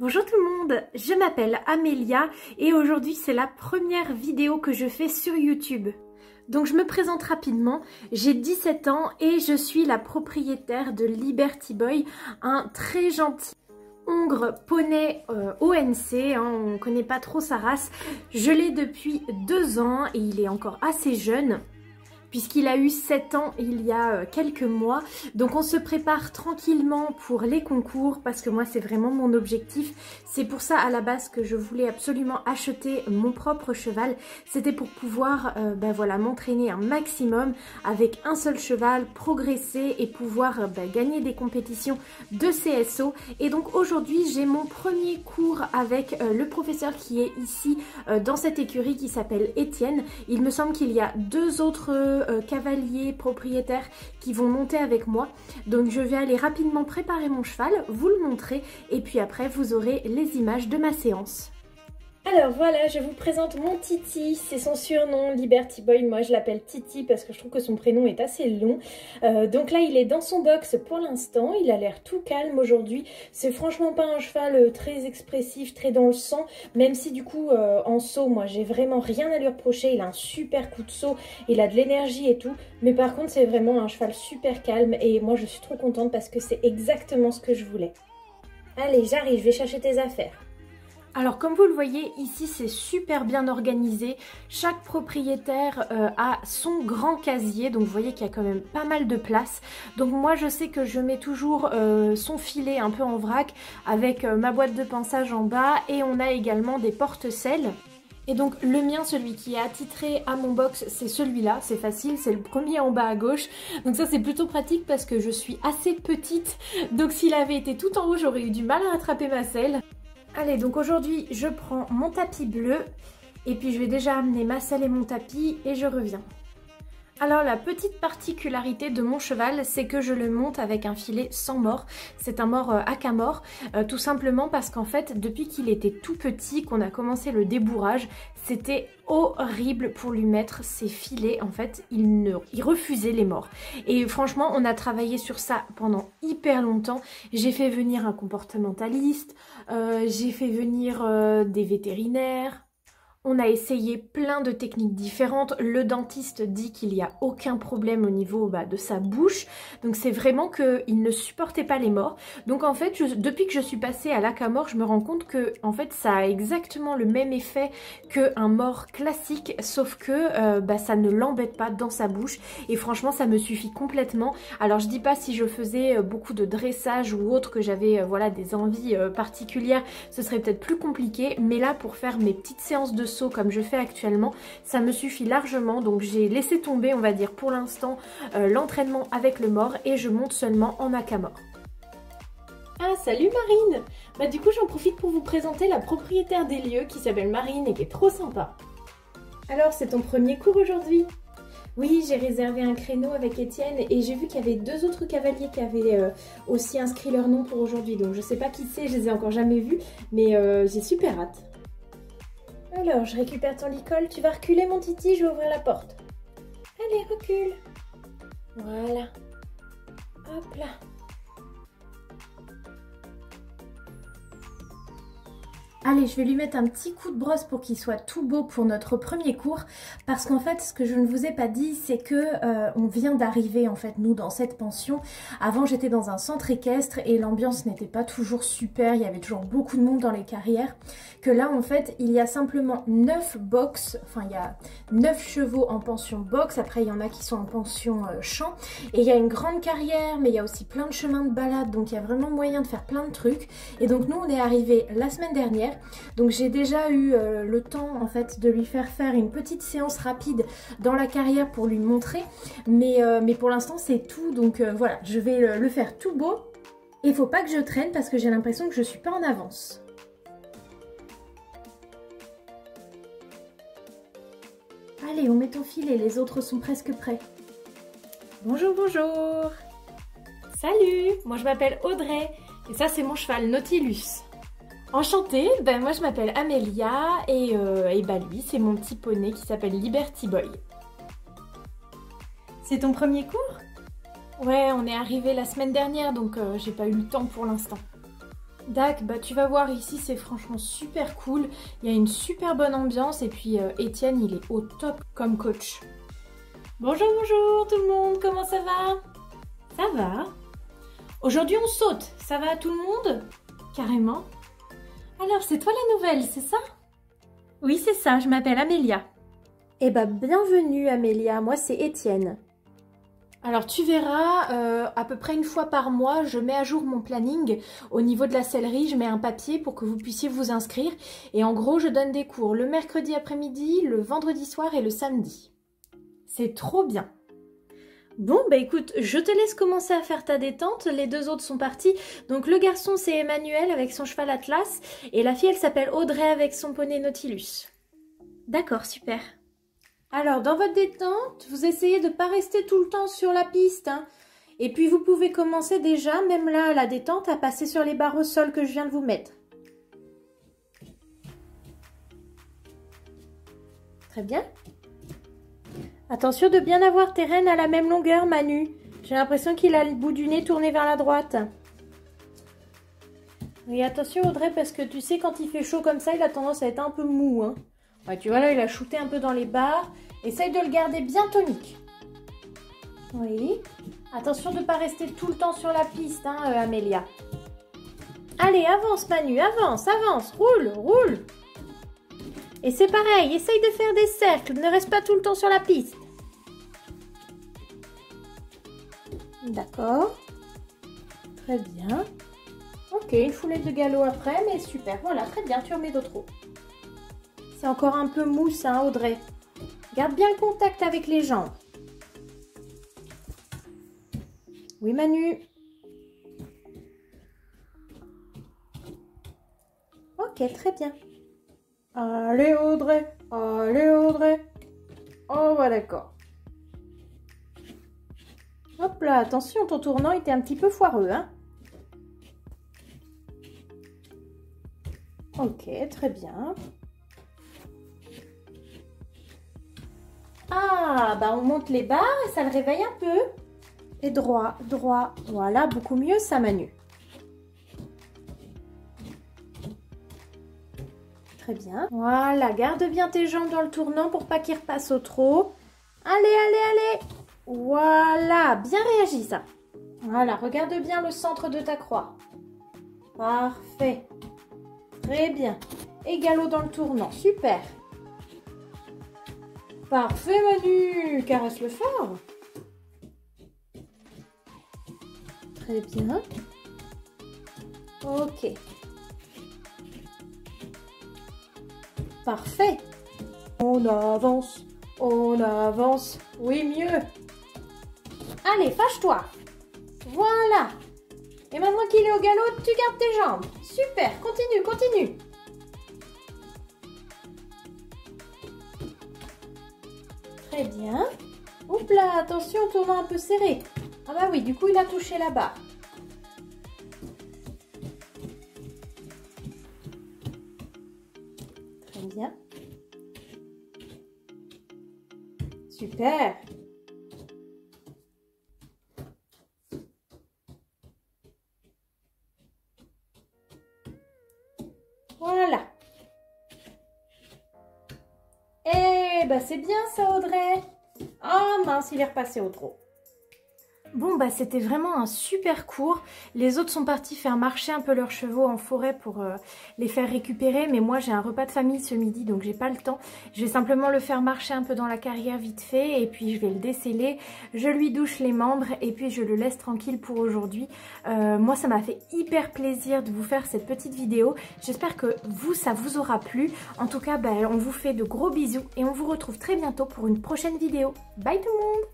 Bonjour tout le monde, je m'appelle Amélia et aujourd'hui c'est la première vidéo que je fais sur YouTube. Donc je me présente rapidement, j'ai 17 ans et je suis la propriétaire de Liberty Boy, un très gentil hongre poney ONC, on ne connaît pas trop sa race. Je l'ai depuis 2 ans et il est encore assez jeune, puisqu'il a eu 7 ans il y a quelques mois. Donc on se prépare tranquillement pour les concours parce que moi c'est vraiment mon objectif. C'est pour ça à la base que je voulais absolument acheter mon propre cheval. C'était pour pouvoir voilà, m'entraîner un maximum avec un seul cheval, progresser et pouvoir gagner des compétitions de CSO. Et donc aujourd'hui j'ai mon premier cours avec le professeur qui est ici dans cette écurie qui s'appelle Étienne. Il me semble qu'il y a 2 autres cavaliers propriétaires qui vont monter avec moi. Donc je vais aller rapidement préparer mon cheval, vous le montrer et puis après vous aurez les images de ma séance. Alors voilà, je vous présente mon Titi, c'est son surnom, Liberty Boy. Moi je l'appelle Titi parce que je trouve que son prénom est assez long. Donc là il est dans son box pour l'instant, il a l'air tout calme aujourd'hui. C'est franchement pas un cheval très expressif, très dans le sang, même si du coup en saut, moi j'ai vraiment rien à lui reprocher. Il a un super coup de saut, il a de l'énergie et tout. Mais par contre c'est vraiment un cheval super calme et moi je suis trop contente parce que c'est exactement ce que je voulais. Allez, j'arrive, je vais chercher tes affaires. Alors comme vous le voyez ici c'est super bien organisé, chaque propriétaire a son grand casier, donc vous voyez qu'il y a quand même pas mal de place. Donc moi je sais que je mets toujours son filet un peu en vrac avec ma boîte de pinçage en bas et on a également des porte-selles. Et donc le mien, celui qui est attitré à mon box, c'est celui-là, c'est facile, c'est le premier en bas à gauche. Donc ça c'est plutôt pratique parce que je suis assez petite, donc s'il avait été tout en haut j'aurais eu du mal à attraper ma selle. Allez, donc aujourd'hui, je prends mon tapis bleu et puis je vais déjà amener ma selle et mon tapis et je reviens. Alors la petite particularité de mon cheval, c'est que je le monte avec un filet sans mors. C'est un mors Hackamore, tout simplement parce qu'en fait, depuis qu'il était tout petit, qu'on a commencé le débourrage, c'était horrible pour lui mettre ses filets. En fait, il refusait les morts. Et franchement, on a travaillé sur ça pendant hyper longtemps. J'ai fait venir un comportementaliste, j'ai fait venir des vétérinaires. On a essayé plein de techniques différentes. Le dentiste dit qu'il n'y a aucun problème au niveau de sa bouche. Donc c'est vraiment qu'il ne supportait pas les morts. Donc en fait, depuis que je suis passée à l'Hackamore, je me rends compte que en fait, ça a exactement le même effet qu'un mort classique, sauf que ça ne l'embête pas dans sa bouche. Et franchement, ça me suffit complètement. Alors je dis pas si je faisais beaucoup de dressage ou autre, que j'avais voilà, des envies particulières, ce serait peut-être plus compliqué. Mais là, pour faire mes petites séances de saut comme je fais actuellement, ça me suffit largement. Donc j'ai laissé tomber, on va dire pour l'instant, l'entraînement avec le mors et je monte seulement en Hackamore. Ah salut Marine. Du coup j'en profite pour vous présenter la propriétaire des lieux qui s'appelle Marine et qui est trop sympa. Alors c'est ton premier cours aujourd'hui? Oui, j'ai réservé un créneau avec Étienne et j'ai vu qu'il y avait 2 autres cavaliers qui avaient aussi inscrit leur nom pour aujourd'hui. Donc je sais pas qui c'est, je les ai encore jamais vus, mais j'ai super hâte. Alors, je récupère ton licol. Tu vas reculer, mon Titi, je vais ouvrir la porte. Allez, recule. Voilà. Hop là. Allez, je vais lui mettre un petit coup de brosse pour qu'il soit tout beau pour notre premier cours. Parce qu'en fait, ce que je ne vous ai pas dit, c'est que on vient d'arriver, en fait, nous, dans cette pension. Avant, j'étais dans un centre équestre et l'ambiance n'était pas toujours super. Il y avait toujours beaucoup de monde dans les carrières. Que là, en fait, il y a simplement 9 box. Enfin, il y a 9 chevaux en pension box. Après, il y en a qui sont en pension champ. Et il y a une grande carrière, mais il y a aussi plein de chemins de balade. Donc, il y a vraiment moyen de faire plein de trucs. Et donc, nous, on est arrivés la semaine dernière. Donc j'ai déjà eu le temps en fait de lui faire une petite séance rapide dans la carrière pour lui montrer, mais pour l'instant c'est tout, donc voilà, je vais le faire tout beau. Et il faut pas que je traîne parce que j'ai l'impression que je suis pas en avance. Allez, on met ton filet, les autres sont presque prêts. Bonjour, bonjour. Salut, moi je m'appelle Audrey et ça c'est mon cheval Nautilus. Enchantée, moi je m'appelle Amélia et lui c'est mon petit poney qui s'appelle Liberty Boy. C'est ton premier cours? Ouais, on est arrivé la semaine dernière donc j'ai pas eu le temps pour l'instant. Dac, bah tu vas voir ici, c'est franchement super cool. Il y a une super bonne ambiance et puis Étienne, il est au top comme coach. Bonjour, bonjour tout le monde, comment ça va? Ça va. Aujourd'hui on saute, ça va tout le monde? Carrément. Alors c'est toi la nouvelle, c'est ça? Oui c'est ça, je m'appelle Amélia. Eh bah bienvenue Amélia, moi c'est Étienne. Alors tu verras, à peu près une fois par mois, je mets à jour mon planning. Au niveau de la sellerie, je mets un papier pour que vous puissiez vous inscrire. Et en gros, je donne des cours le mercredi après-midi, le vendredi soir et le samedi. C'est trop bien. Bon, bah écoute, je te laisse commencer à faire ta détente. Les deux autres sont partis. Donc le garçon, c'est Emmanuel avec son cheval Atlas. Et la fille, elle s'appelle Audrey avec son poney Nautilus. D'accord, super. Alors, dans votre détente, vous essayez de ne pas rester tout le temps sur la piste. Hein. Et puis, vous pouvez commencer déjà, même là, à la détente, à passer sur les barres au sol que je viens de vous mettre. Très bien. Attention de bien avoir tes rênes à la même longueur, Manu. J'ai l'impression qu'il a le bout du nez tourné vers la droite. Et attention, Audrey, parce que tu sais, quand il fait chaud comme ça, il a tendance à être un peu mou, hein. Ouais, tu vois là, il a shooté un peu dans les barres. Essaye de le garder bien tonique. Oui. Attention de ne pas rester tout le temps sur la piste, hein, Amélia. Allez, avance Manu, avance, avance, roule, roule. Et c'est pareil, essaye de faire des cercles, ne reste pas tout le temps sur la piste. D'accord. Très bien. Ok, une foulée de galop après, mais super. Voilà, très bien, tu remets d'autres. C'est encore un peu mousse, hein, Audrey. Garde bien le contact avec les jambes. Oui, Manu. Ok, très bien. Allez, Audrey. Allez, Audrey. Oh, bah d'accord. Hop là, attention, ton tournant était un petit peu foireux, hein. Ok, très bien. Ah, bah on monte les barres et ça le réveille un peu. Et droit, droit. Voilà, beaucoup mieux ça, Manu. Très bien. Voilà, garde bien tes jambes dans le tournant pour pas qu'il repasse au trot. Allez, allez, allez. Voilà, bien réagi ça. Voilà, regarde bien le centre de ta croix. Parfait. Très bien. Et galop dans le tournant, super. Parfait Manu, caresse-le fort. Très bien. Ok. Parfait. On avance, on avance. Oui, mieux. Allez, fâche-toi. Voilà. Et maintenant qu'il est au galop, tu gardes tes jambes. Super, continue, continue. Très bien. Oups là, attention, tournant un peu serré. Ah bah oui, du coup, il a touché la barre. Très bien. Super. Voilà. Eh ben c'est bien ça, Audrey. Oh mince, il est repassé au trot. Bon bah c'était vraiment un super cours. Les autres sont partis faire marcher un peu leurs chevaux en forêt pour les faire récupérer. Mais moi j'ai un repas de famille ce midi donc j'ai pas le temps. Je vais simplement le faire marcher un peu dans la carrière vite fait. Et puis je vais le déceler. Je lui douche les membres et puis je le laisse tranquille pour aujourd'hui. Moi ça m'a fait hyper plaisir de vous faire cette petite vidéo. J'espère que vous ça vous aura plu. En tout cas bah, on vous fait de gros bisous et on vous retrouve très bientôt pour une prochaine vidéo. Bye tout le monde!